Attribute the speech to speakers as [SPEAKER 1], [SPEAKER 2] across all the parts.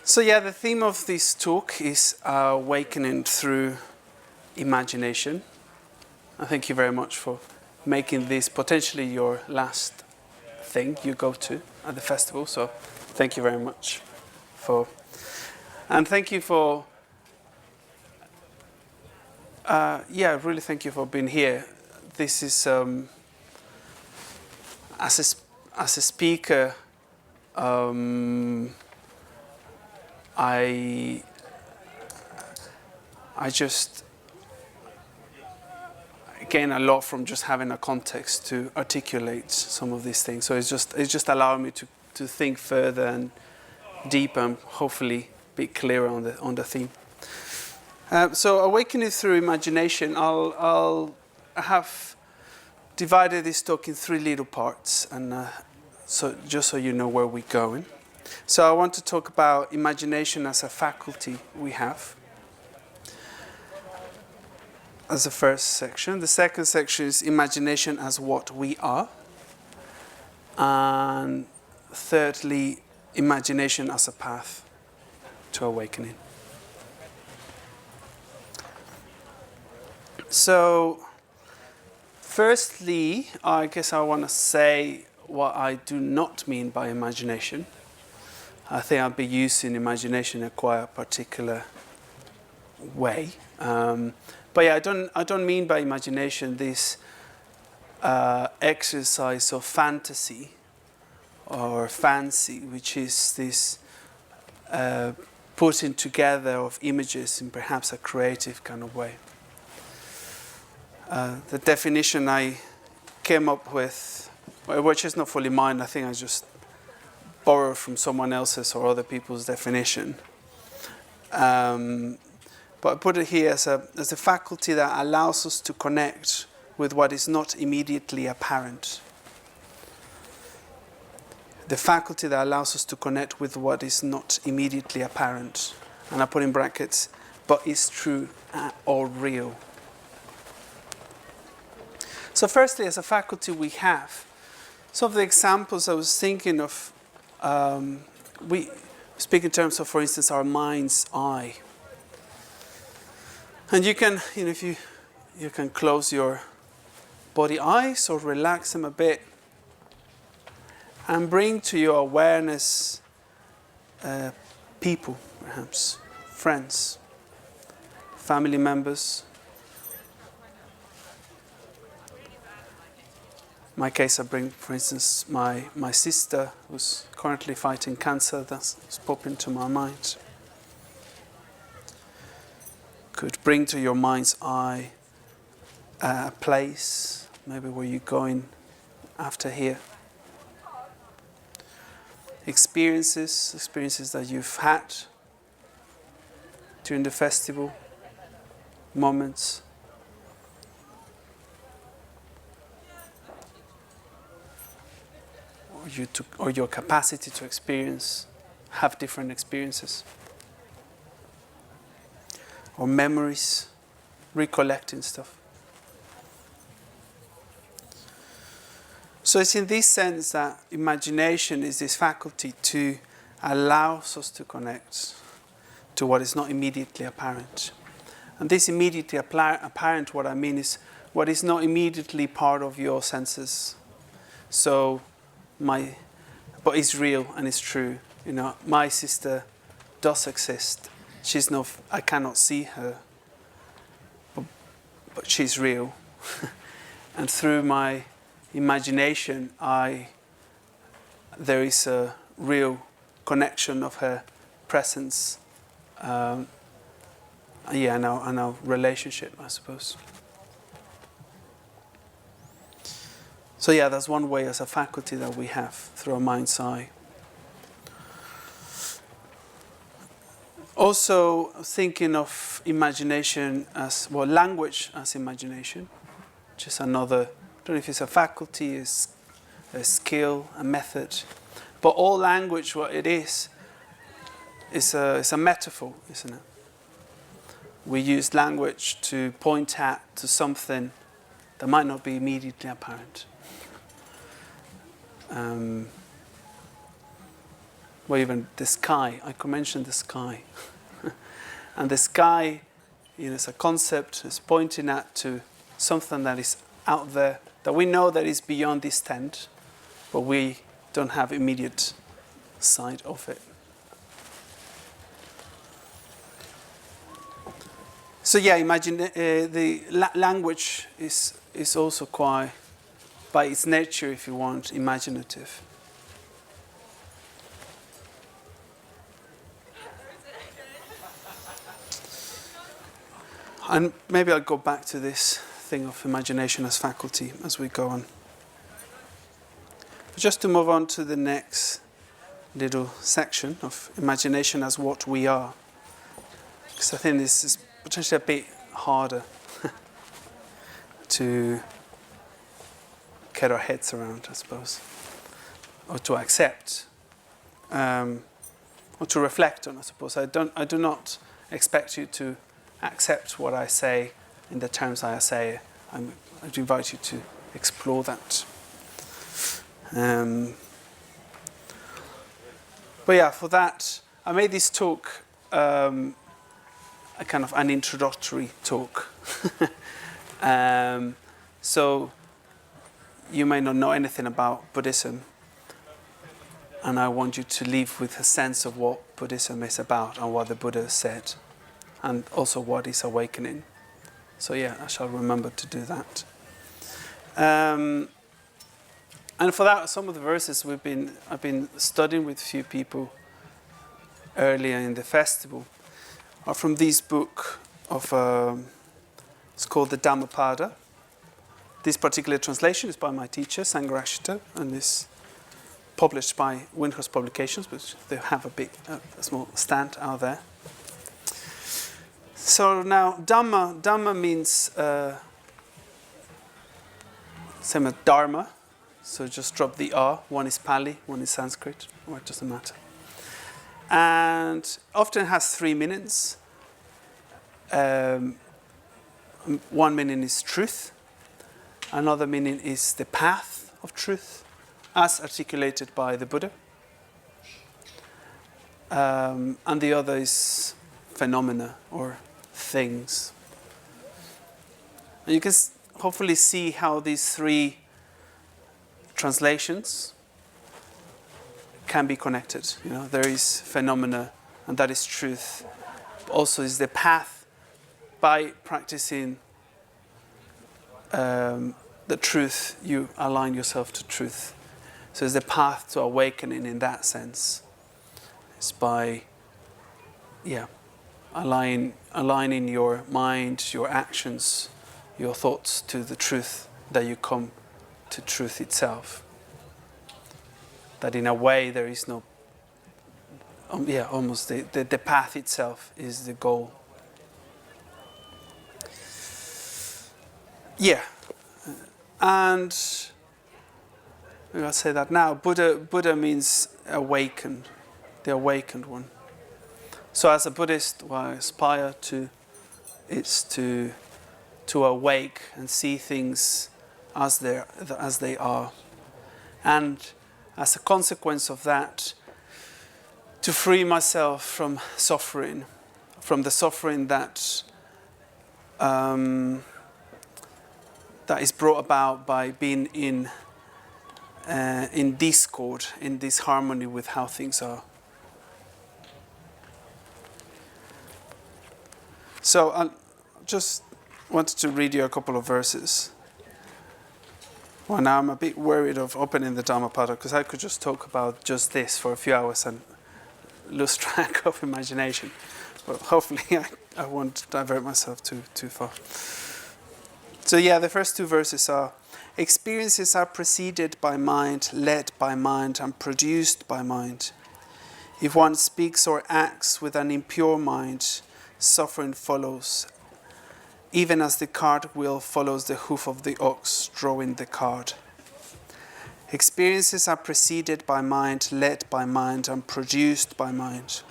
[SPEAKER 1] So yeah, the theme of this talk is awakening through imagination. I thank you very much for making this potentially your last thing you go to at the festival. So thank you very much and thank you for, really thank you for being here. This is, as a speaker, I just gain a lot from just having a context to articulate some of these things. So it's just allowing me to think further and deeper and hopefully be clearer on the theme. So awakening through imagination, I have divided this talk in 3 little parts, and so just so you know where we're going. So I want to talk about imagination as a faculty we have, as the first section. The second section is imagination as what we are. And thirdly, imagination as a path to awakening. So, firstly, I guess I want to say what I do not mean by imagination. I think I'll be using imagination in quite a particular way. But yeah, I don't mean by imagination this exercise of fantasy or fancy, which is this putting together of images in perhaps a creative kind of way. The definition I came up with, which is not fully mine, I think I just borrowed from someone else's or other people's definition. But I put it here as a faculty that allows us to connect with what is not immediately apparent. The faculty that allows us to connect with what is not immediately apparent. And I put in brackets, but is true or real. So firstly, as a faculty we have, some of the examples I was thinking of, we speak in terms of, for instance, our mind's eye. And you can, if you can close your body eyes or relax them a bit and bring to your awareness people, perhaps, friends, family members. In my case, I bring, for instance, my sister, who's currently fighting cancer. That's popped into my mind. Could bring to your mind's eye a place, maybe where you're going after here. Experiences that you've had during the festival, moments. Or your capacity to have different experiences. Or memories, recollecting stuff. So it's in this sense that imagination is this faculty to allow us to connect to what is not immediately apparent. And this immediately apparent, what I mean is what is not immediately part of your senses. So but it's real and it's true. My sister does exist. I cannot see her, but she's real. And through my imagination, there is a real connection of her presence. And our relationship, I suppose. So yeah, that's one way as a faculty that we have through our mind's eye. Also thinking of imagination as, language as imagination, which is another, I don't know if it's a faculty, is a skill, a method. But all language, what it is a metaphor, isn't it? We use language to point to something that might not be immediately apparent. or even the sky. I could mention the sky. And the sky, is a concept, is pointing at to something that is out there, that we know that is beyond this tent, but we don't have immediate sight of it. So yeah, imagine the language is also quite, by its nature, if you want, imaginative. And maybe I'll go back to this thing of imagination as faculty as we go on. But just to move on to the next little section of imagination as what we are, because I think this is potentially a bit harder to get our heads around, I suppose, or to accept, or to reflect on, I suppose. I do not expect you to accept what I say in the terms I say. I'd invite you to explore that. But yeah, for that, I made this talk a kind of an introductory talk. So you may not know anything about Buddhism, and I want you to leave with a sense of what Buddhism is about and what the Buddha said, and also what is awakening. So yeah, I shall remember to do that. And for that, some of the verses I've been studying with a few people earlier in the festival are from this book of it's called the Dhammapada. This particular translation is by my teacher Sanghadhara, and is published by Windhurst Publications, which they have a small stand out there. So now Dhamma means same as Dharma. So just drop the R. One is Pali, one is Sanskrit, or it doesn't matter. And often has 3 meanings. One meaning is truth. Another meaning is the path of truth, as articulated by the Buddha. And the other is phenomena or things. And you can hopefully see how these 3 translations can be connected. There is phenomena, and that is truth. Also is the path by practicing the truth, you align yourself to truth. So it's the path to awakening in that sense. It's by, aligning your mind, your actions, your thoughts to the truth, that you come to truth itself. That in a way there is no, almost the path itself is the goal. Yeah, and I'll say that now. Buddha means awakened, the awakened one. So as a Buddhist, what I aspire to is to awake and see things as they are, and as a consequence of that, to free myself from suffering, from the suffering that is brought about by being in discord, in disharmony with how things are. So I just wanted to read you a couple of verses. Well, now I'm a bit worried of opening the Dhammapada, because I could just talk about just this for a few hours and lose track of imagination. But hopefully I won't divert myself too far. So yeah, the first 2 verses are: experiences are preceded by mind, led by mind, and produced by mind. If one speaks or acts with an impure mind, suffering follows, even as the cart wheel follows the hoof of the ox drawing the cart. Experiences are preceded by mind, led by mind, and produced by mind.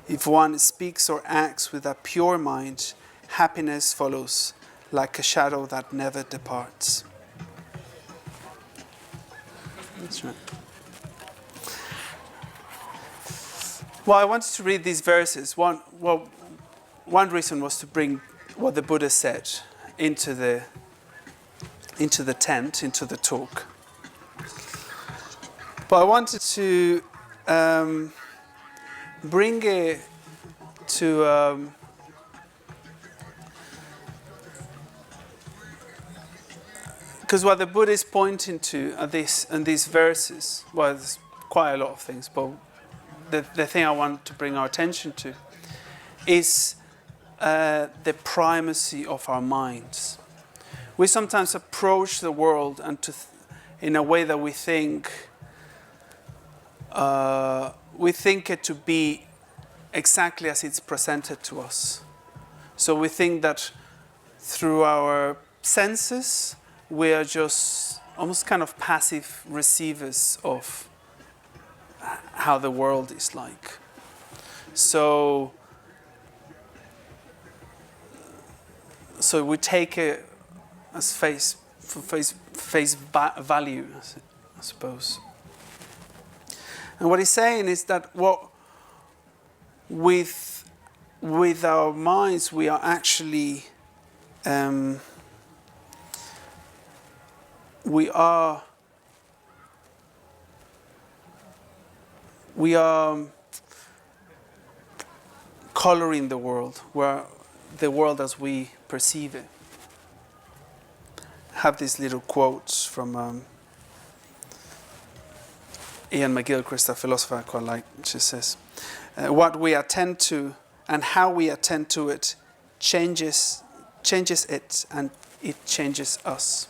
[SPEAKER 1] If one speaks or acts with a pure mind, happiness follows, like a shadow that never departs. That's right. Well, I wanted to read these verses. One reason was to bring what the Buddha said into the tent, into the talk. But I wanted to bring it to because what the Buddha is pointing to are these verses. Well, there's quite a lot of things, but the thing I want to bring our attention to is the primacy of our minds. We sometimes approach the world and in a way that we think it to be exactly as it's presented to us. So we think that through our senses we are just almost kind of passive receivers of how the world is like. So we take it as face value, I suppose. And what he's saying is that with our minds we are actually we are coloring the world, the world as we perceive it. I have these little quotes from Ian McGilchrist, a philosopher I quite like, which says, what we attend to and how we attend to it changes it and it changes us.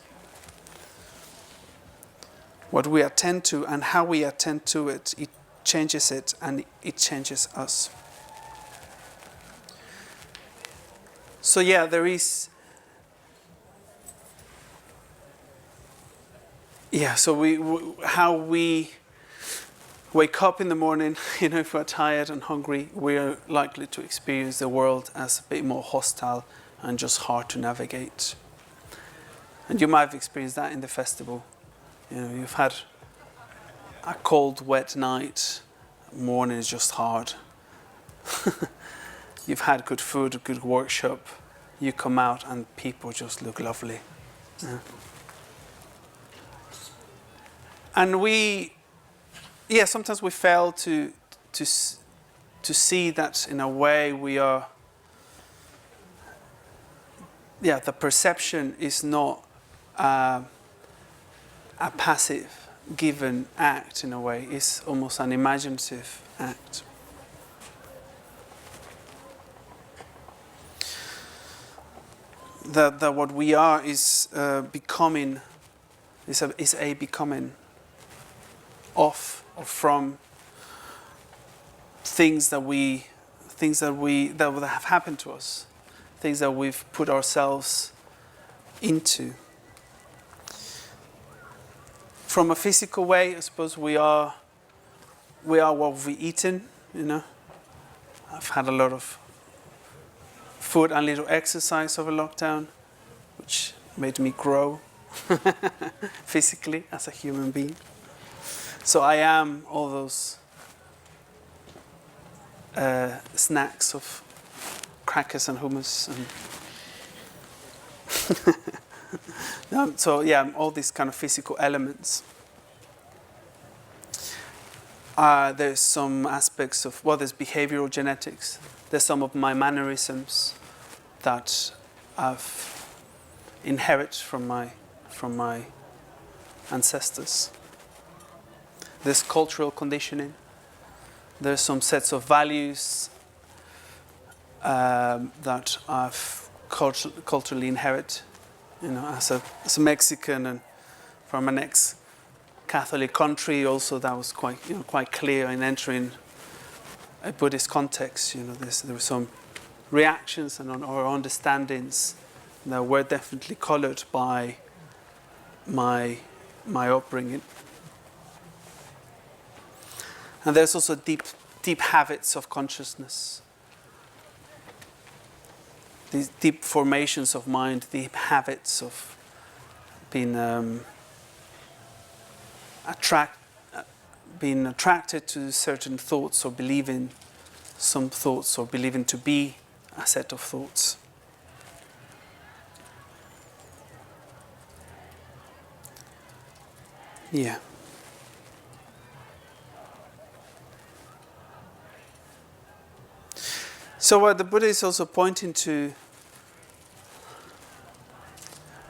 [SPEAKER 1] What we attend to and how we attend to it, it changes it and it changes us. So yeah, there is... Yeah, so how we wake up in the morning, if we're tired and hungry, we are likely to experience the world as a bit more hostile and just hard to navigate. And you might have experienced that in the festival. You've had a cold, wet night. Morning is just hard. You've had good food, a good workshop. You come out and people just look lovely. Yeah. And sometimes we fail to see that in a way we are. Yeah, the perception is not a passive, given act in a way. It's almost an imaginative act. That what we are is becoming, is a becoming of or from things that have happened to us, things that we've put ourselves into. From a physical way, I suppose we are what we've eaten. I've had a lot of food and little exercise over lockdown, which made me grow physically as a human being. So I am all those snacks of crackers and hummus and so yeah, all these kind of physical elements. There's some aspects of, there's behavioral genetics. There's some of my mannerisms that I've inherited from my ancestors. There's cultural conditioning. There's some sets of values that I've culturally inherited. As a Mexican and from an ex-Catholic country, also that was quite clear in entering a Buddhist context. There were some reactions or understandings that were definitely coloured by my upbringing. And there's also deep habits of consciousness. These deep formations of mind, deep habits of being attracted to certain thoughts or believing some thoughts or believing to be a set of thoughts. Yeah. So what the Buddha is also pointing to,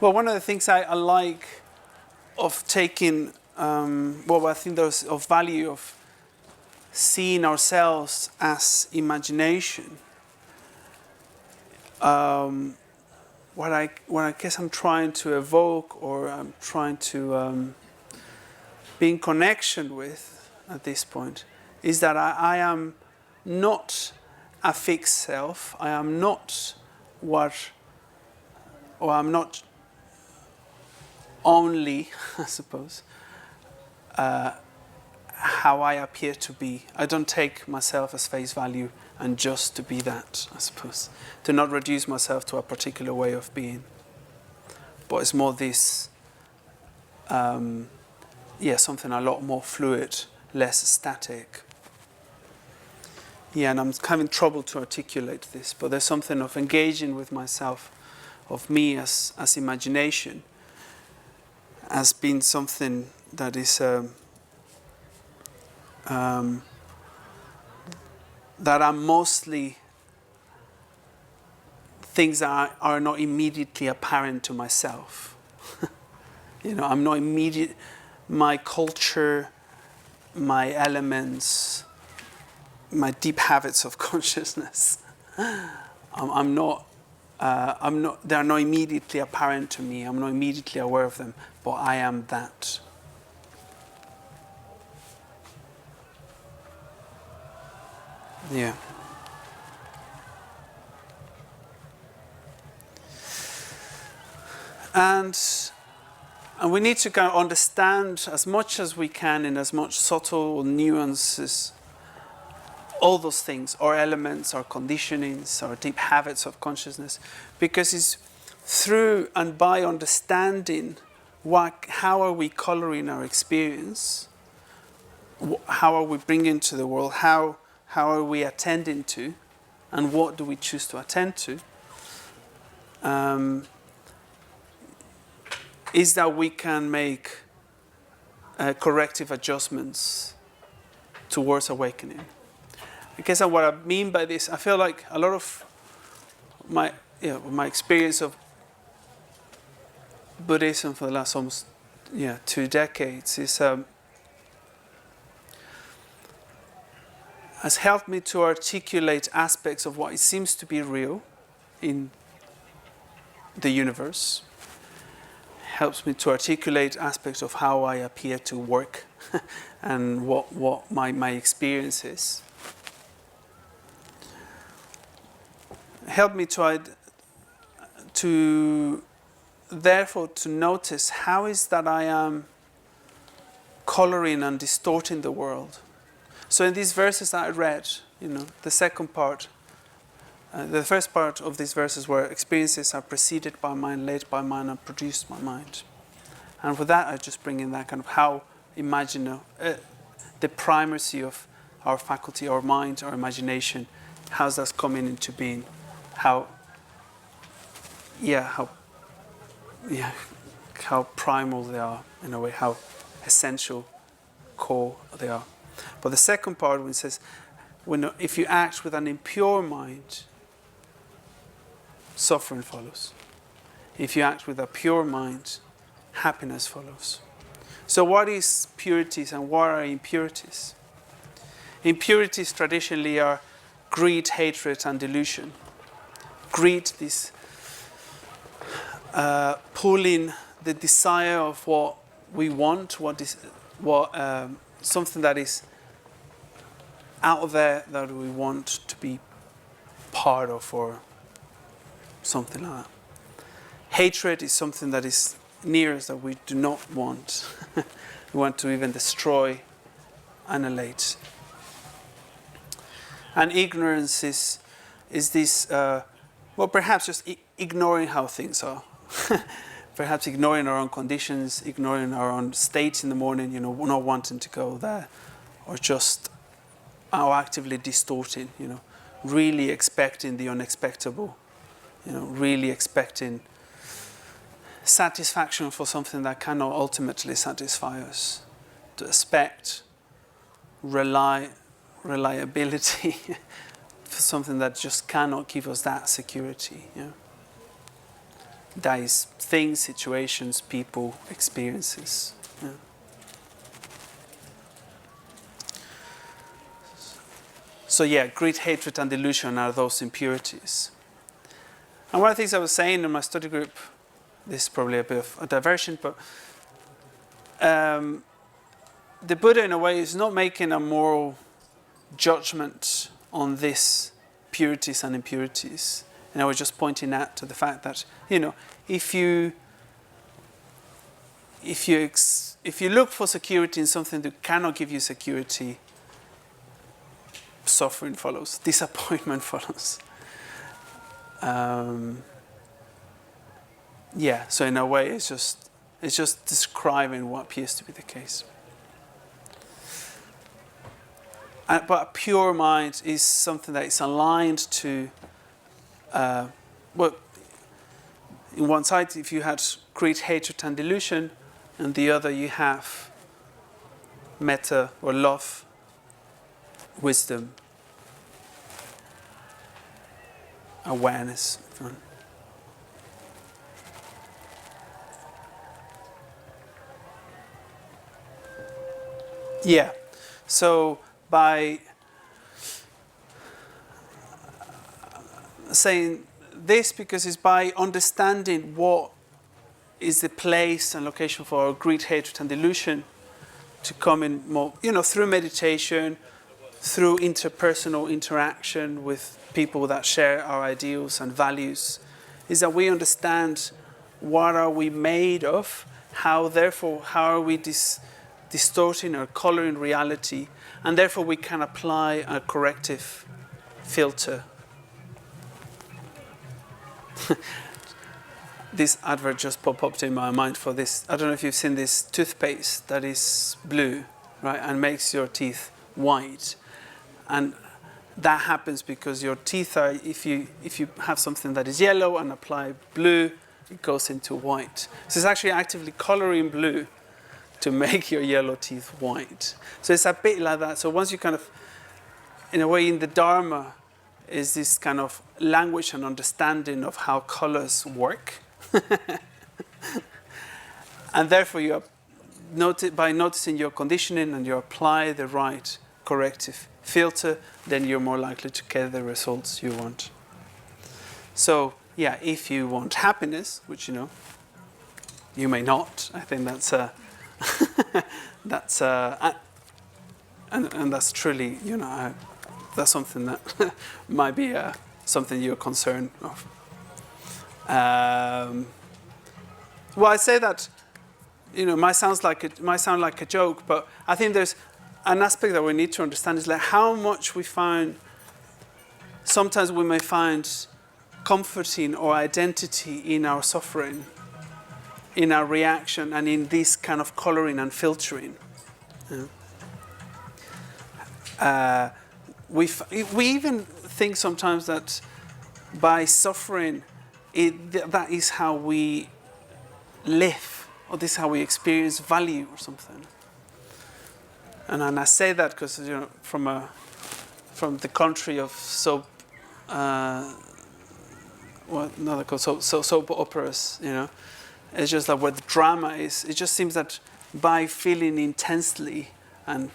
[SPEAKER 1] well, one of the things I like of taking, I think there's of value of seeing ourselves as imagination. What I guess I'm trying to evoke, or I'm trying to be in connection with at this point, is that I am not a fixed self. I am not I'm not only, I suppose, how I appear to be. I don't take myself as face value and just to be that, I suppose. To not reduce myself to a particular way of being. But it's more this, something a lot more fluid, less static. Yeah, and I'm having trouble to articulate this, but there's something of engaging with myself, of me as imagination, as being something that is that are mostly things that are not immediately apparent to myself. I'm not immediate. My culture, my elements, my deep habits of consciousness. I'm not. They are not immediately apparent to me. I'm not immediately aware of them, but I am that. Yeah. And we need to kind of understand as much as we can, in as much subtle nuances, all those things, our elements, our conditionings, our deep habits of consciousness, because it's through and by understanding how are we coloring our experience, how are we bringing to the world, how are we attending to, and what do we choose to attend to, is that we can make corrective adjustments towards awakening. I guess what I mean by this, I feel like a lot of my experience of Buddhism for the last almost 2 decades is has helped me to articulate aspects of what it seems to be real in the universe. Helps me to articulate aspects of how I appear to work and what my experience is. Helped me to therefore to notice how is that I am coloring and distorting the world. So in these verses that I read, the second part, the first part of these verses were experiences are preceded by mind, led by mind, and produced by mind. And with that, I just bring in that kind of how the primacy of our faculty, our mind, our imagination, how's that coming into being, how primal they are in a way, how essential, core they are. But the second part, when it says, if you act with an impure mind, suffering follows. If you act with a pure mind, happiness follows. So what is purities and what are impurities? Impurities traditionally are greed, hatred, and delusion. Greed, this pulling the desire of what we want, something that is out there that we want to be part of, or something like that. Hatred is something that is near us that we do not want. We want to even destroy, annihilate. And ignorance is this, perhaps just ignoring how things are. Perhaps ignoring our own conditions, ignoring our own state in the morning, not wanting to go there, or just are actively distorting, really expecting the unexpectable, really expecting satisfaction for something that cannot ultimately satisfy us, to expect reliability for something that just cannot give us that security. That is things, situations, people, experiences. So greed, hatred, and delusion are those impurities. And one of the things I was saying in my study group, this is probably a bit of a diversion, but the Buddha, in a way, is not making a moral judgment on these purities and impurities. And I was just pointing out to the fact that, if you look for security in something that cannot give you security, suffering follows, disappointment follows. So in a way, it's just describing what appears to be the case. But a pure mind is something that is aligned to, in one side, if you had greed, hatred, and delusion, and the other you have metta or love, wisdom, awareness. So by saying this, because it's by understanding what is the place and location for our greed, hatred, and delusion to come in more, through meditation, through interpersonal interaction with people that share our ideals and values, is that we understand what are we made of, how are we distorting or coloring reality, and therefore we can apply a corrective filter. This advert just popped up in my mind for this. I don't know if you've seen this toothpaste that is blue, right, and makes your teeth white. And that happens because your teeth are, if you have something that is yellow and apply blue, it goes into white. So it's actually actively coloring blue to make your yellow teeth white. So it's a bit like that. So once you kind of, in a way, in the Dharma, is this kind of language and understanding of how colors work. And therefore, by noticing your conditioning and you apply the right corrective filter, then you're more likely to get the results you want. So, if you want happiness, which, you may not, I think that's and that's truly, that's something that might be something you're concerned of. I say that, it might sound like a joke, but I think there's an aspect that we need to understand is like how much we find. Sometimes we may find comforting or identity in our suffering, in our reaction, and in this kind of coloring and filtering. We even think sometimes that by suffering, that is how we live, or this is how we experience value or something. And I say that because from the country of soap operas, it's just that what the drama is. It just seems that by feeling intensely and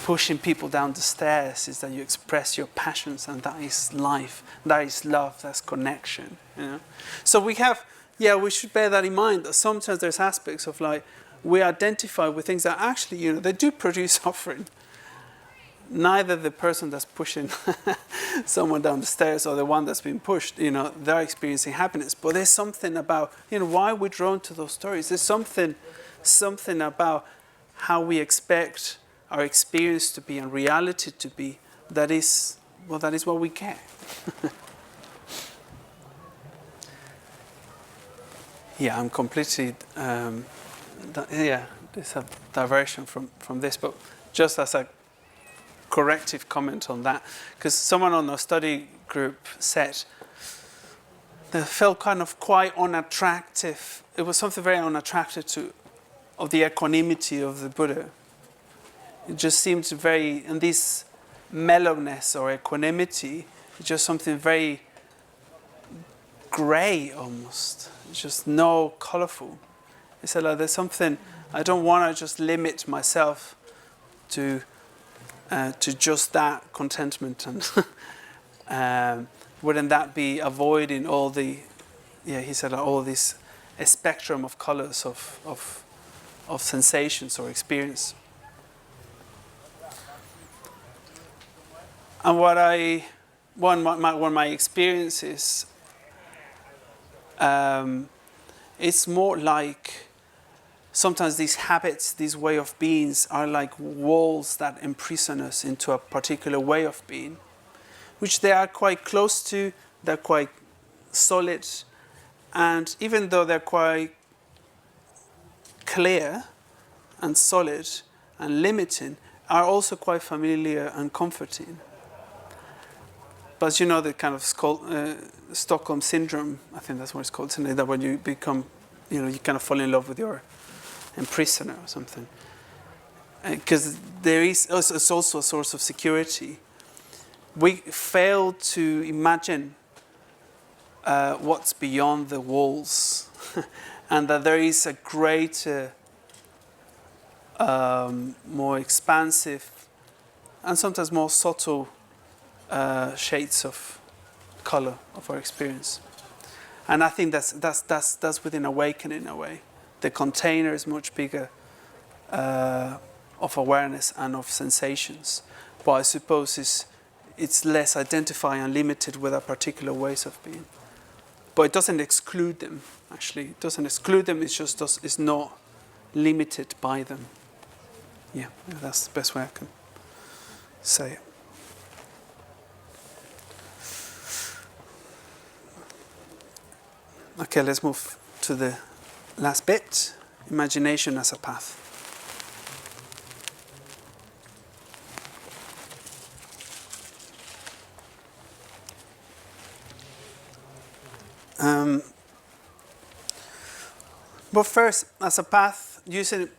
[SPEAKER 1] pushing people down the stairs is that you express your passions, and that is life, that is love, that's connection. So we should bear that in mind, that sometimes there's aspects of like we identify with things that actually, they do produce suffering. Neither the person that's pushing someone down the stairs or the one that's being pushed, they're experiencing happiness. But there's something about, why we're drawn to those stories. There's something about how we expect our experience to be and reality to be. That is what we get. I'm completely, there's a diversion from this, but just as a corrective comment on that, because someone on our study group said they felt kind of quite unattractive. It was something very unattractive of the equanimity of the Buddha. It just seemed very, and this mellowness or equanimity, just something very grey almost. It's just no colourful. He said, like, there's something, I don't want to just limit myself to just that contentment, and wouldn't that be avoiding all the, he said, all this a spectrum of colours of sensations or experience. And one of my experiences, it's more like sometimes these habits, these way of beings are like walls that imprison us into a particular way of being, which they are quite close to, they're quite solid, and even though they're quite clear and solid and limiting, are also quite familiar and comforting. But you know the kind of Stockholm syndrome, I think that's what it's called, isn't it? That when you become, you kind of fall in love with your imprisoner or something. Because it's also a source of security. We fail to imagine what's beyond the walls, and that there is a greater, more expansive, and sometimes more subtle shades of color of our experience. And I think that's within awakening in a way. The container is much bigger of awareness and of sensations, but I suppose it's less identifying and limited with our particular ways of being. But it doesn't exclude them, actually. It doesn't exclude them, it's not limited by them. Yeah, that's the best way I can say it. Okay, let's move to the last bit, imagination as a path. But first, as a path, using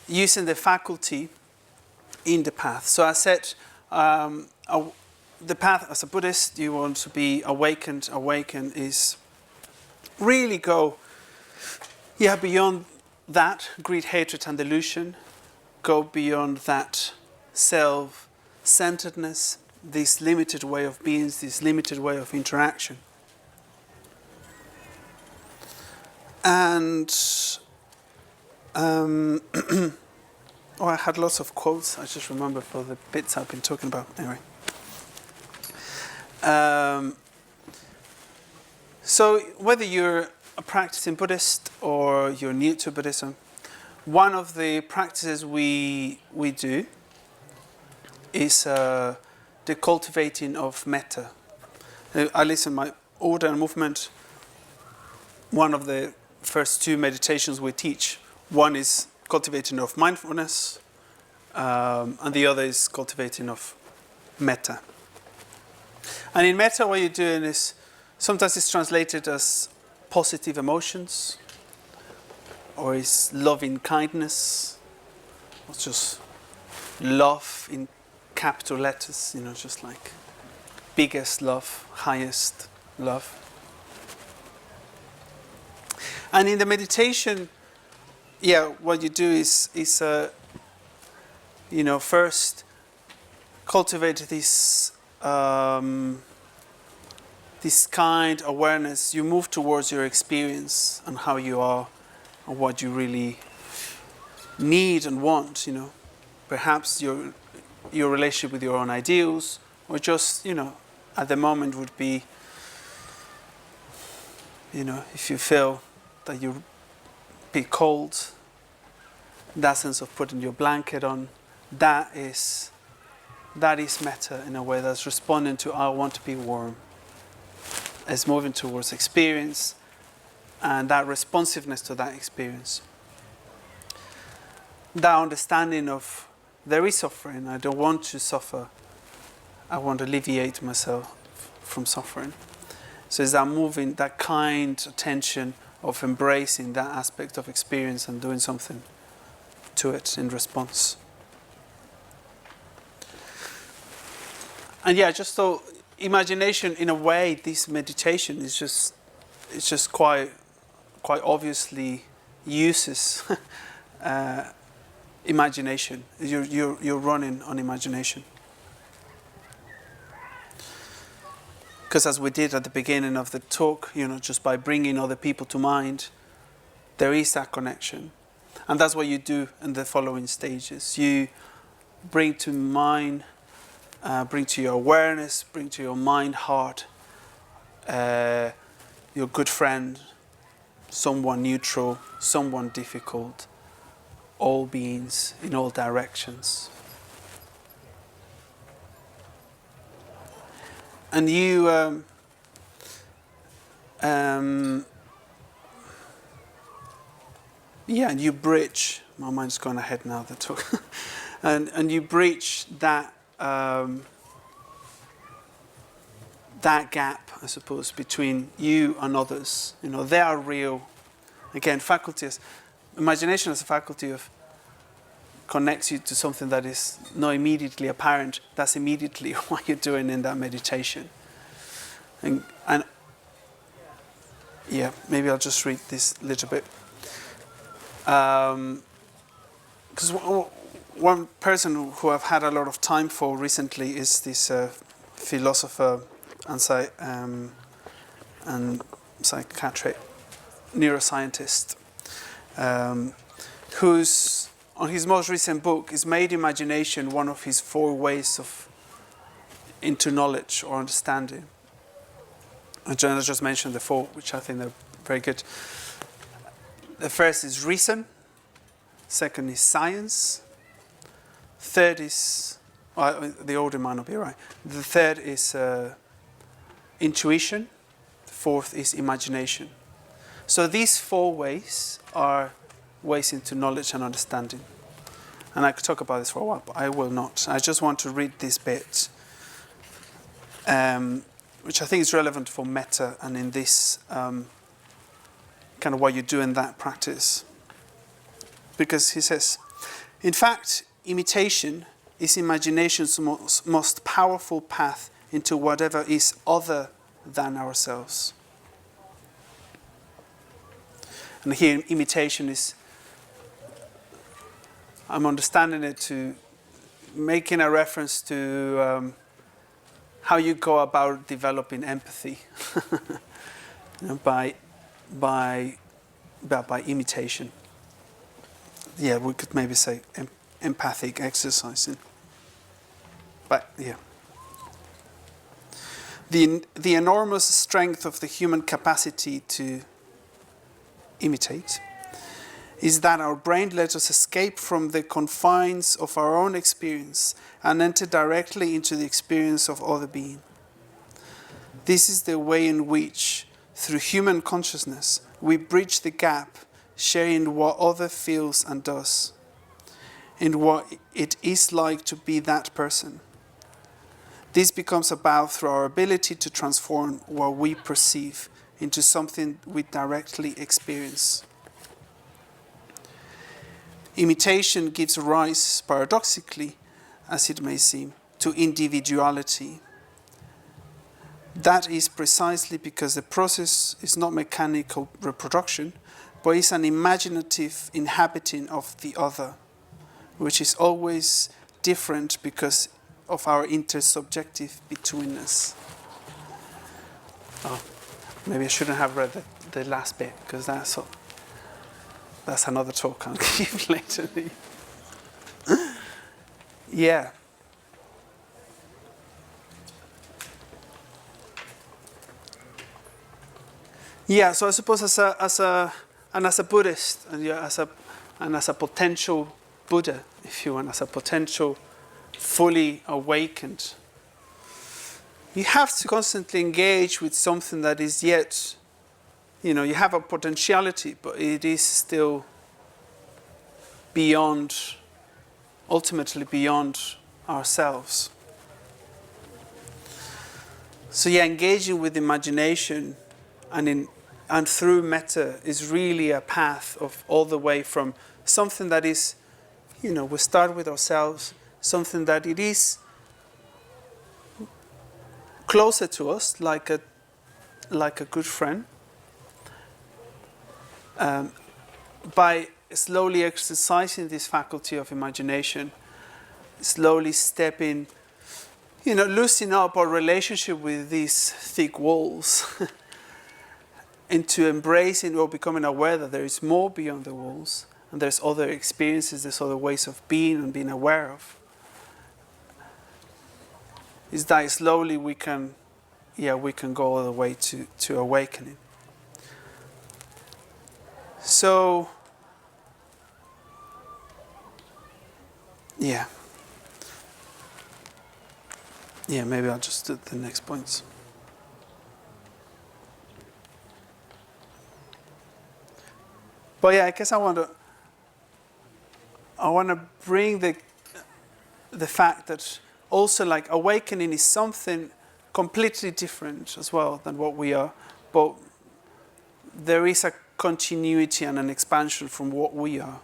[SPEAKER 1] the faculty in the path. So I said, the path as a Buddhist, you want to be awakened. Awaken is really go, beyond that, greed, hatred, and delusion. Go beyond that self-centeredness, this limited way of being, this limited way of interaction. And I had lots of quotes. I just remember for the bits I've been talking about. Anyway. So whether you're a practicing Buddhist or you're new to Buddhism, one of the practices we do is the cultivating of metta. I listen my order and movement. One of the first two meditations we teach, one is cultivating of mindfulness, and the other is cultivating of metta. And in metta, what you're doing is, sometimes it's translated as positive emotions, or is loving kindness, or just love in capital letters, just like biggest love, highest love. And in the meditation, what you do is first cultivate this kind awareness. You move towards your experience and how you are and what you really need and want, Perhaps your relationship with your own ideals, or just, at the moment would be, if you feel that you're a bit cold, that sense of putting your blanket on, that is metta in a way. That's responding to I want to be warm. It's moving towards experience and that responsiveness to that experience. That understanding of there is suffering. I don't want to suffer. I want to alleviate myself from suffering. So it's that moving, that kind attention of embracing that aspect of experience and doing something to it in response. And yeah, just so imagination, in a way, this meditation is just quite obviously uses imagination. You're running on imagination. Because as we did at the beginning of the talk, just by bringing other people to mind, there is that connection. And that's what you do in the following stages. You bring to mind, bring to your awareness, bring to your mind, heart, your good friend, someone neutral, someone difficult, all beings in all directions. And you and you bridge. My mind's gone ahead now. The talk, and you breach that that gap, I suppose, between you and others. They are real. Again, imagination as a faculty of connects you to something that is not immediately apparent. That's immediately what you're doing in that meditation. And yeah, maybe I'll just read this little bit. Because one person who I've had a lot of time for recently is this philosopher and psychiatric neuroscientist, who's on his most recent book is made imagination one of his 4 ways into knowledge or understanding. And I just mentioned the 4, which I think they're very good. The first is reason. Second is science. Third is, the order might not be right. The third is intuition. The fourth is imagination. So these 4 ways are ways into knowledge and understanding. And I could talk about this for a while, but I will not. I just want to read this bit, which I think is relevant for metta and in this kind of what you do in that practice. Because he says, in fact, imitation is imagination's most powerful path into whatever is other than ourselves. And here, imitation is, I'm understanding it to making a reference to how you go about developing empathy by imitation. Yeah, we could maybe say empathic exercising. But yeah. The enormous strength of the human capacity to imitate is that our brain lets us escape from the confines of our own experience and enter directly into the experience of other being. This is the way in which, through human consciousness, we bridge the gap, sharing what other feels and does, in what it is like to be that person. This becomes about through our ability to transform what we perceive into something we directly experience. Imitation gives rise, paradoxically, as it may seem, to individuality. That is precisely because the process is not mechanical reproduction, but is an imaginative inhabiting of the other, which is always different because of our intersubjective betweenness. Oh, maybe I shouldn't have read the last bit, because that's another talk I'll give later. Yeah. Yeah, so I suppose as a Buddhist and as a potential Buddha, if you want, as a potential fully awakened, you have to constantly engage with something that is yet, you have a potentiality, but it is still beyond ultimately beyond ourselves. So yeah, engaging with imagination and through metta is really a path of all the way from something that is, we start with ourselves, something that it is closer to us, like a good friend, by slowly exercising this faculty of imagination, slowly stepping, loosening up our relationship with these thick walls into embracing or becoming aware that there is more beyond the walls, and there's other experiences, there's other ways of being and being aware of. Is that slowly we can go all the way to awakening. So, yeah, maybe I'll just do the next points. But yeah, I guess I want to bring the fact that also like awakening is something completely different as well than what we are, but there is a continuity and an expansion from what we are.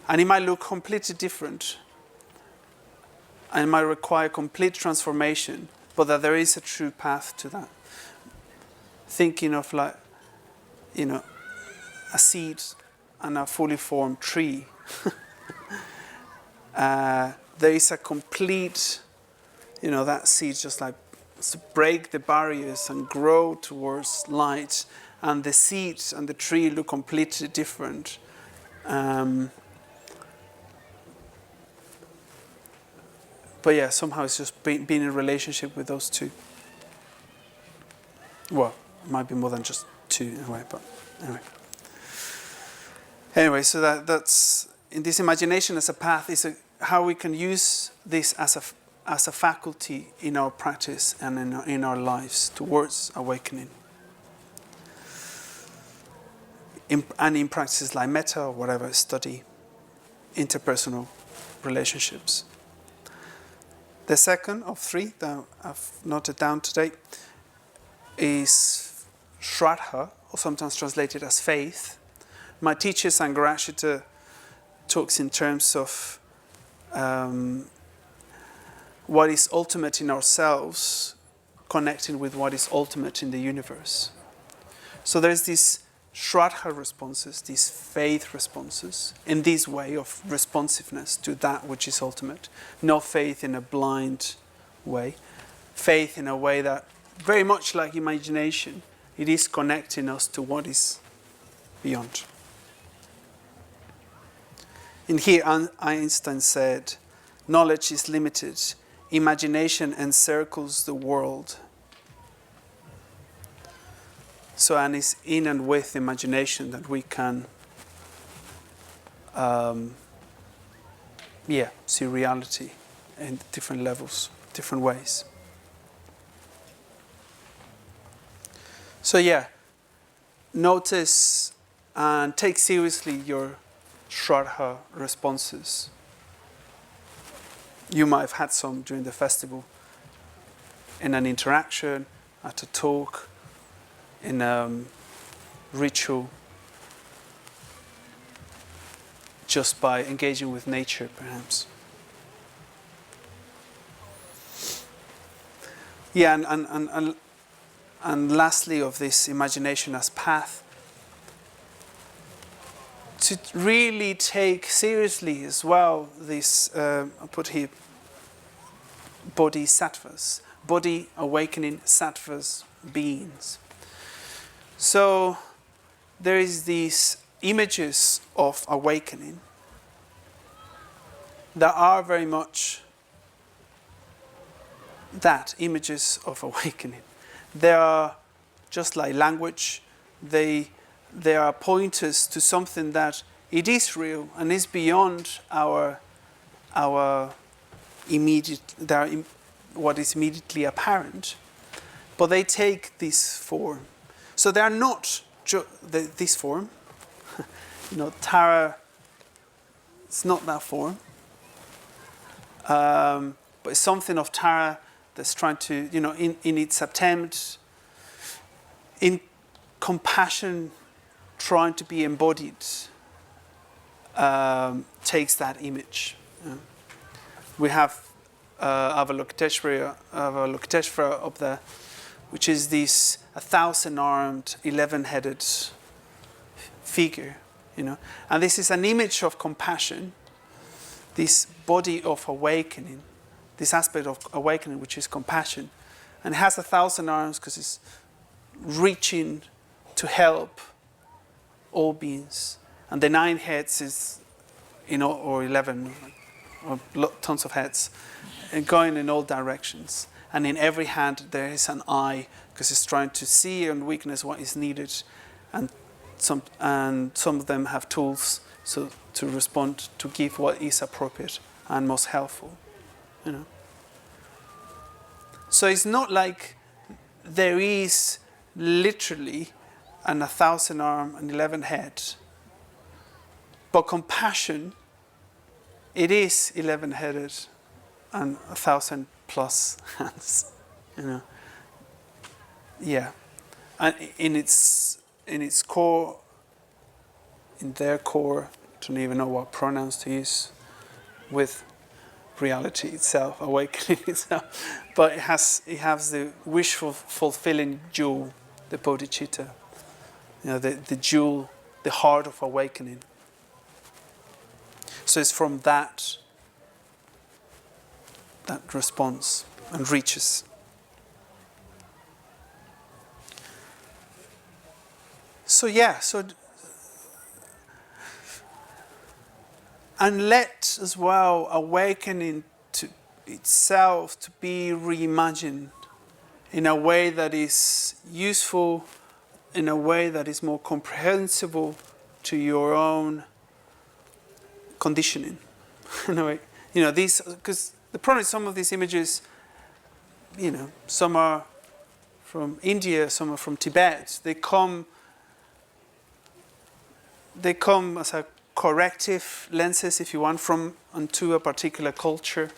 [SPEAKER 1] And it might look completely different and it might require complete transformation, but that there is a true path to that. Thinking of like, a seed and a fully formed tree. There is a complete, that seed just like to break the barriers and grow towards light, and the seed and the tree look completely different. But yeah, somehow it's just being in a relationship with those two. Well, it might be more than just two in a way, but anyway. Anyway, so that's in this imagination as a path is how we can use this as a faculty in our practice and in our lives towards awakening. And in practices like metta or whatever, study interpersonal relationships. The second of three that I've noted down today is Shraddha, or sometimes translated as faith. My teacher Sanghadhara talks in terms of what is ultimate in ourselves connecting with what is ultimate in the universe. So there's these Shraddha responses, these faith responses, in this way of responsiveness to that which is ultimate. Not faith in a blind way. Faith in a way that, very much like imagination, it is connecting us to what is beyond. And here Einstein said, knowledge is limited. Imagination encircles the world. So, and it's in and with imagination that we can, see reality in different levels, different ways. So notice and take seriously your Shraddha responses. You might have had some during the festival, in an interaction, at a talk, in a ritual, just by engaging with nature, perhaps. Yeah, and lastly of this imagination as path, to really take seriously as well this, I put here, bodhisattvas, body awakening sattvas beings. So there is these images of awakening that are very much that, images of awakening. They are just like language. They are pointers to something that it is real and is beyond our immediate, what is immediately apparent. But they take this form. So they are not this form. Tara, it's not that form. But it's something of Tara that's trying to, in its attempt, in compassion, trying to be embodied, takes that image. We have Avalokiteshvara up there, which is this 1,000-armed, 11-headed figure, And this is an image of compassion, this body of awakening, this aspect of awakening, which is compassion. And it has 1,000 arms because it's reaching to help all beings. And the 9 heads is, or 11, or tons of heads, and going in all directions. And in every hand there is an eye, because it's trying to see and witness what is needed. And some of them have tools to respond, to give what is appropriate and most helpful. So it's not like there is literally an 1,000 arm and 11 head. But compassion, it is 11-headed and 1,000 plus hands. Yeah. And in its core, in their core, I don't even know what pronouns to use with reality itself, awakening itself, but it has the wish-fulfilling jewel, the bodhicitta, the jewel, the heart of awakening. So it's from that response and reaches. And let as well awakening to itself to be reimagined in a way that is useful, in a way that is more comprehensible to your own conditioning. In a way, these, because the problem is some of these images, some are from India, some are from Tibet. They come as a corrective lenses, if you want, onto a particular culture.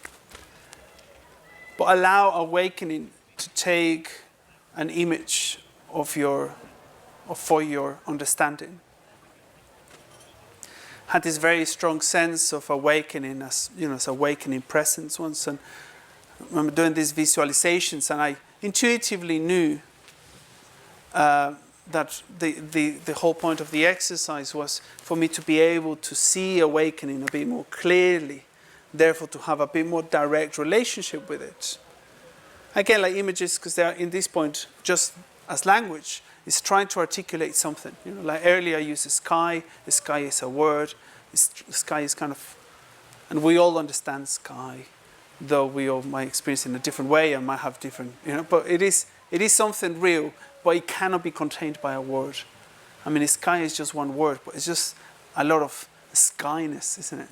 [SPEAKER 1] But allow awakening to take an image for your understanding. Had this very strong sense of awakening as awakening presence once, and I remember doing these visualizations, and I intuitively knew that the whole point of the exercise was for me to be able to see awakening a bit more clearly, therefore to have a bit more direct relationship with it. Again, like images, because they are in this point just as language, is trying to articulate something. Like earlier I used the sky is a word, the sky is kind of, and we all understand sky, though we all might experience it in a different way and might have different, but it is something real, but it cannot be contained by a word. I mean, the sky is just one word, but it's just a lot of skyness, isn't it?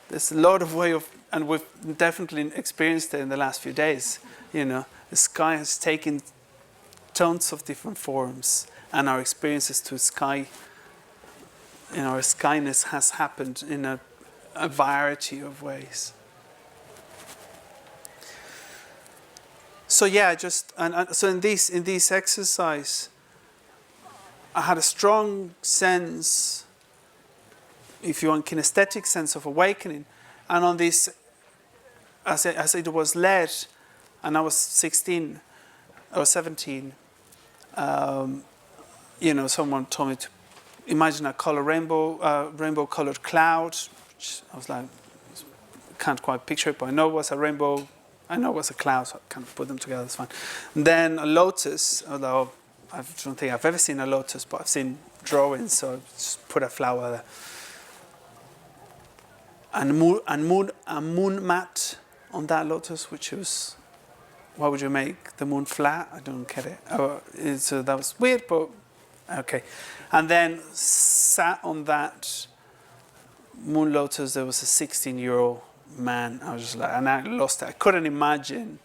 [SPEAKER 1] There's a lot of way of, and we've definitely experienced it in the last few days. The sky has taken tons of different forms, and our experiences to sky, our skyness has happened in a variety of ways. So so in this exercise, I had a strong sense, if you want, kinesthetic sense of awakening, and on this, as it was led, and I was 16 or 17, someone told me to imagine a rainbow-colored cloud, which I was like, can't quite picture it, but I know it was a rainbow. I know it was a cloud, so I can't put them together, it's fine. And then a lotus, although I don't think I've ever seen a lotus, but I've seen drawings, so I just put a flower there. And a moon mat on that lotus, which was, why would you make the moon flat? I don't get it. So that was weird, but okay. And then sat on that moon lotus, there was a 16-year-old man. I was just like, and I lost it. I couldn't imagine.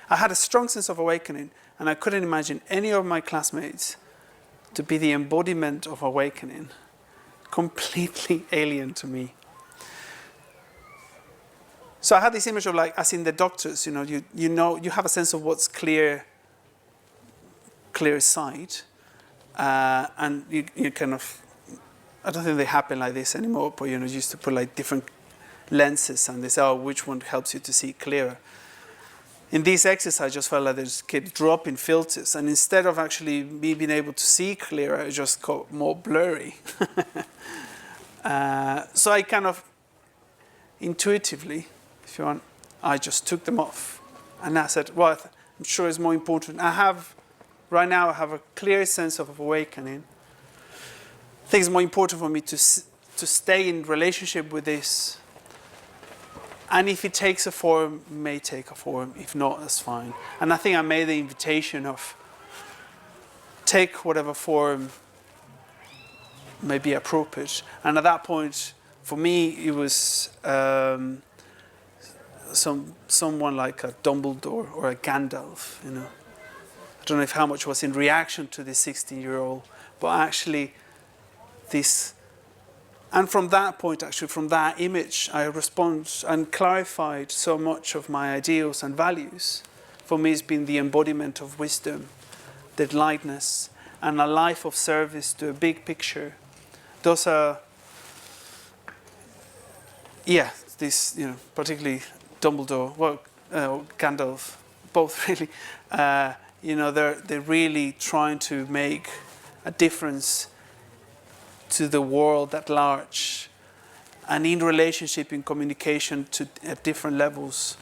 [SPEAKER 1] I had a strong sense of awakening, and I couldn't imagine any of my classmates to be the embodiment of awakening, completely alien to me. So I had this image of like, as in the doctors, you have a sense of what's clear sight, and you kind of, I don't think they happen like this anymore, but you used to put like different lenses, and they say, oh, which one helps you to see clearer? In this exercise, I just felt like there's drop-in filters, and instead of actually me being able to see clearer, it just got more blurry. So I kind of intuitively, if you want, I just took them off, and I said, well, I'm sure it's more important. Right now I have a clear sense of awakening. I think it's more important for me to stay in relationship with this. And if it takes a form, it may take a form. If not, that's fine. And I think I made the invitation of take whatever form may be appropriate. And at that point, for me, it was someone like a Dumbledore or a Gandalf, I don't know if how much was in reaction to this 16-year-old, but actually this. And from that point, actually, from that image, I respond and clarified so much of my ideals and values. For me, it's been the embodiment of wisdom, the lightness, and a life of service to a big picture. Those are, particularly Dumbledore, Gandalf, both really. They're really trying to make a difference to the world at large, and in relationship, in communication at different levels.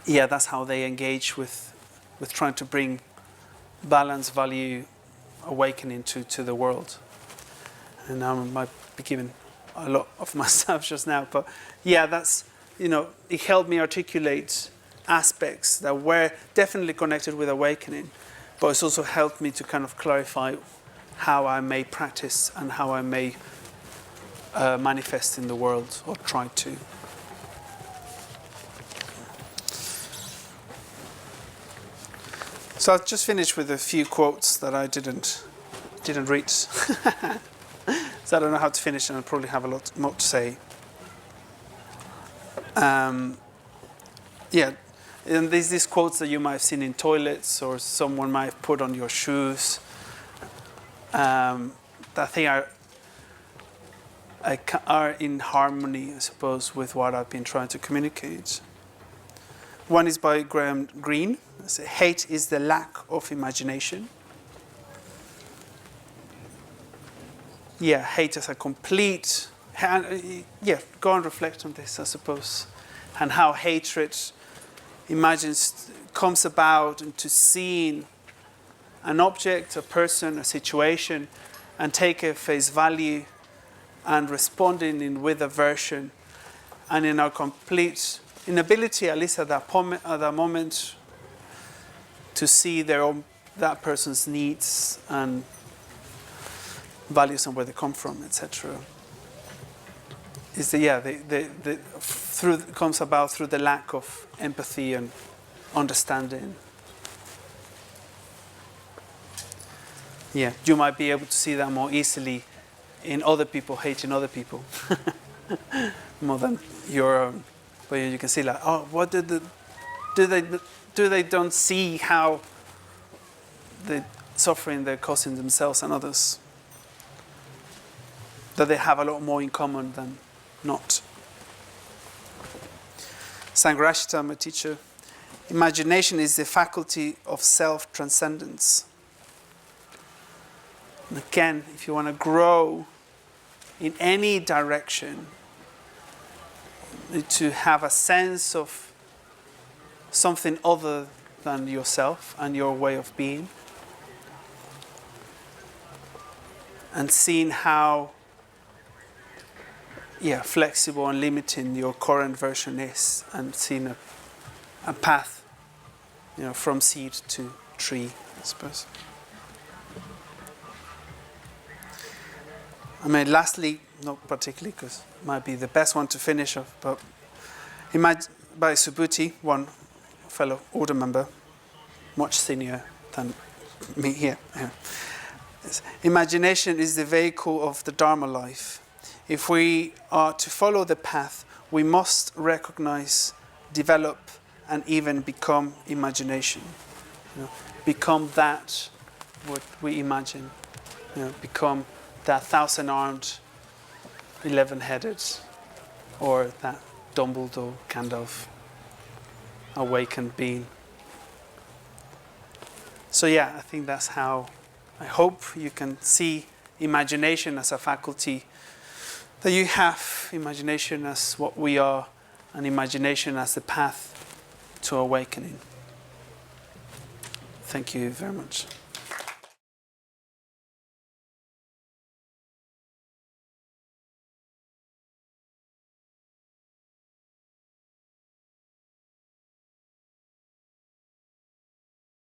[SPEAKER 1] That's how they engage with trying to bring balance, value, awakening to the world. And I might be giving a lot of myself just now, but that's, it helped me articulate aspects that were definitely connected with awakening, but it's also helped me to kind of clarify how I may practice and how I may manifest in the world, or try to. So I'll just finish with a few quotes that I didn't read. So I don't know how to finish, and I'll probably have a lot more to say. And there's these quotes that you might have seen in toilets, or someone might have put on your shoes. That I think are in harmony, I suppose, with what I've been trying to communicate. One is by Graham Greene. It's, hate is the lack of imagination. Hate is a complete... go and reflect on this, I suppose. And how hatred comes about into seeing an object, a person, a situation, and take a face value and responding with aversion, and in our complete inability, at least at that moment, to see that person's needs and values and where they come from, etc. Comes about through the lack of empathy and understanding. You might be able to see that more easily in other people hating other people more than your own. But you can see what do they don't see how the suffering they're causing themselves and others, that they have a lot more in common than not. Sanghadhara, my teacher, imagination is the faculty of self-transcendence. And again, if you want to grow in any direction, you need to have a sense of something other than yourself and your way of being. And seeing how flexible and limiting your current version is, and seeing a path, from seed to tree, I suppose. Lastly, not particularly, because it might be the best one to finish off, but by Subhuti, one fellow order member, much senior than me here. Imagination is the vehicle of the Dharma life. if we are to follow the path, we must recognize, develop, and even become imagination. Become that what we imagine. Become that 1,000-armed, 11-headed, or that Dumbledore kind of awakened being. So yeah, I think that's how I hope you can see imagination as a faculty that you have, imagination as what we are, and imagination as the path to awakening. Thank you very much.